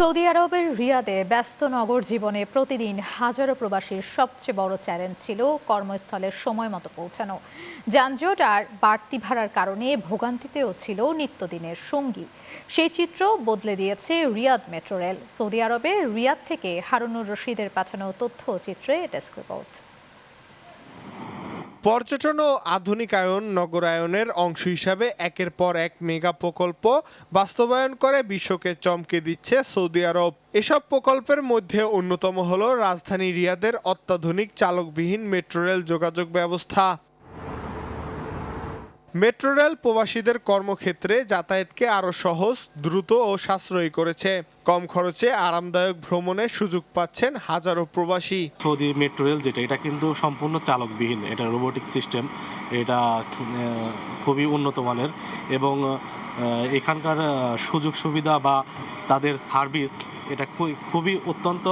Saudi আরবের রিয়াদে ব্যস্ত নগর জীবনে প্রতিদিন হাজারো প্রবাসীর সবচেয়ে বড় চ্যালেঞ্জ ছিল কর্মস্থলে সময় মতো পৌঁছানো। যানজট আর বাড়তি ভাড়ার কারণে ভোগান্তিতেও ছিল নিত্যদিনের সঙ্গী। সেই চিত্র বদলে দিয়েছে রিয়াদ মেট্রো রেল। সৌদি আরবের রিয়াদ থেকে হারুনুর রশিদের পাঠানো তথ্যচিত্রে ডেস্ক রিপোর্ট। পর্যটন ও আধুনিকায়ন নগরায়নের অংশ হিসাবে একের পর এক মেগা প্রকল্প বাস্তবায়ন করে বিশ্বকে চমকে দিচ্ছে সৌদি আরব। এসব প্রকল্পের মধ্যে অন্যতম হলো রাজধানী রিয়াদের অত্যাধুনিক চালকবিহীন মেট্রো রেল যোগাযোগ ব্যবস্থা। মেট্রো রেল প্রবাসীদের কর্মক্ষেত্রে যাতায়াতকে আরও সহজ, দ্রুত ও সাশ্রয়ী করেছে। কম খরচে আরামদায়ক ভ্রমণের সুযোগ পাচ্ছেন হাজারো প্রবাসী। সৌদি মেট্রো রেল যেটা, এটা কিন্তু সম্পূর্ণ চালকবিহীন, এটা রোবোটিক সিস্টেম, এটা খুবই উন্নত মানের এবং এখানকার সুযোগ সুবিধা বা তাদের সার্ভিস, এটা খুবই অত্যন্ত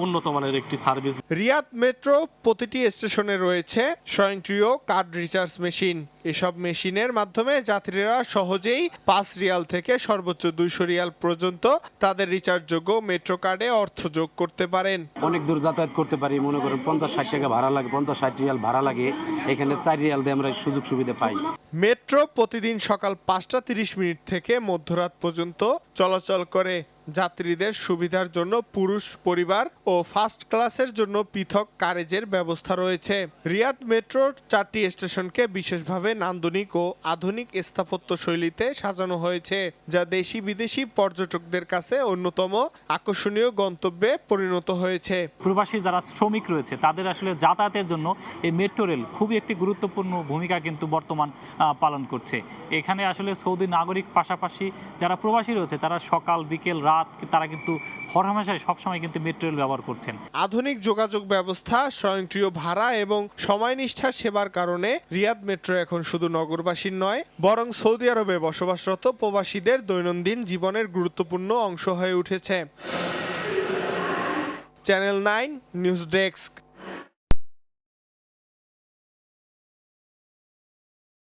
উন্নত মানের একটি সার্ভিস। রিয়াদ মেট্রো প্রতিটি স্টেশনে রয়েছে স্বয়ংক্রিয় কার্ড রিচার্জ মেশিন। এসব মেশিনের মাধ্যমে যাত্রীরা সহজেই 5 রিয়াল থেকে সর্বোচ্চ 200 রিয়াল পর্যন্ত তাদের রিচার্জযোগ্য মেট্রো কার্ডে অর্থ যোগ করতে পারেন। অনেক দূর যাতায়াত করতে পারি, মনে করেন 50-60 টাকা ভাড়া লাগে, 50-60 রিয়াল ভাড়া লাগে, এখানে 4 রিয়াল দিয়ে আমরা সুযোগ সুবিধা পাই। মেট্রো প্রতিদিন সকাল 5:30 থেকে মধ্যরাত পর্যন্ত চলাচল করে। যাত্রীদের সুবিধার জন্য পুরুষ পরিবার ও ফার্স্ট ক্লাসের জন্য পৃথক কারেজের ব্যবস্থা রয়েছে। রিয়াদ মেট্রোর 4টি স্টেশনকে বিশেষভাবে নান্দনিক ও আধুনিক স্থাপত্য শৈলীতে সাজানো হয়েছে, যা দেশি বিদেশি পর্যটকদের কাছে অন্যতম আকর্ষণীয় গন্তব্যে পরিণত হয়েছে। প্রবাসী যারা শ্রমিক রয়েছে তাদের আসলে যাতায়াতের জন্য এই মেট্রো রেল খুবই একটি গুরুত্বপূর্ণ ভূমিকা কিন্তু বর্তমান পালন করছে। এখানে আসলে সৌদি নাগরিক পাশাপাশি যারা প্রবাসী রয়েছে তারা সকাল বিকেল রাত তারা কিন্তু হরহামেশাই সবসময় কিন্তু মেট্রো রেল ব্যবহার করছেন। আধুনিক যোগাযোগ ব্যবস্থা, স্বয়ংক্রিয় ভাড়া এবং সময়নিষ্ঠা সেবার কারণে রিয়াদ মেট্রো এখন শুধু নগরবাসীর নয়, বরং সৌদি আরবে বসবাসরত প্রবাসীদের দৈনন্দিন জীবনের গুরুত্বপূর্ণ অংশ হয়ে উঠেছে। Channel 9 news desk.